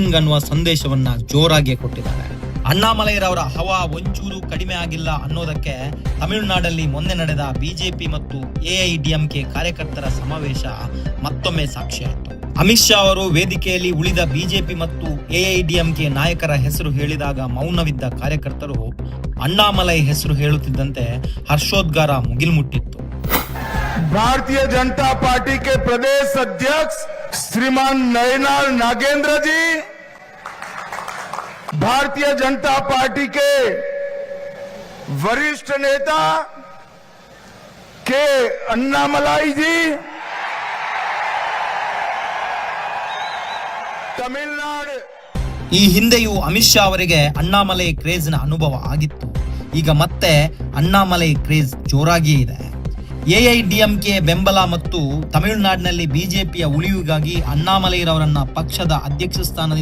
Coming ಅನ್ನುವ ಸಂದೇಶವನ್ನ ಜೋರಾಗಿ ಕೊಟ್ಟಿದ್ದಾರೆ. ಅಣ್ಣಾಮಲೈರವರ ಹವಾ ಒಂಚೂರು ಕಡಿಮೆ ಆಗಿಲ್ಲ ಅನ್ನೋದಕ್ಕೆ ತಮಿಳುನಾಡಲ್ಲಿ ಮೊನ್ನೆ ನಡೆದ ಬಿಜೆಪಿ ಮತ್ತು ಎಐಡಿಎಂಕೆ ಕಾರ್ಯಕರ್ತರ ಸಮಾವೇಶ ಮತ್ತೊಮ್ಮೆ ಸಾಕ್ಷಿಯಾಯಿತು. ಅಮಿತ್ ಶಾ ಅವರು ವೇದಿಕೆಯಲ್ಲಿ ಉಳಿದ ಬಿಜೆಪಿ ಮತ್ತು ಎಐಡಿಎಂಕೆ ನಾಯಕರ ಹೆಸರು ಹೇಳಿದಾಗ ಮೌನವಿದ್ದ ಕಾರ್ಯಕರ್ತರು ಅಣ್ಣಾಮಲೈ ಹೆಸರು ಹೇಳುತ್ತಿದ್ದಂತೆ ಹರ್ಷೋದ್ಗಾರ ಮುಗಿಲ್ಮುಟ್ಟಿತ್ತು. भारतीय जनता पार्टी के प्रदेश अध्यक्ष श्रीमान नयनार नागेंद्र जी, भारतीय जनता पार्टी के वरिष्ठ नेता के अन्नामलाई जी, तमिलनाडु. ಈ ಹಿಂದೆಯೂ ಅಮಿತ್ ಶಾ ಅವರಿಗೆ ಅಣ್ಣಾಮಲೈ ಕ್ರೇಜ್ನ ಅನುಭವ ಆಗಿತ್ತು. ಈಗ ಮತ್ತೆ ಅಣ್ಣಾಮಲೈ ಕ್ರೇಜ್ ಜೋರಾಗಿಯೇ ಇದೆ. ಎಐಡಿಎಂಕೆ ಬೆಂಬಲ ಮತ್ತು ತಮಿಳುನಾಡಿನಲ್ಲಿ ಬಿಜೆಪಿಯ ಉಳಿವಿಗಾಗಿ ಅಣ್ಣಾಮಲೈರವರನ್ನ ಪಕ್ಷದ ಅಧ್ಯಕ್ಷ ಸ್ಥಾನದಿಂದ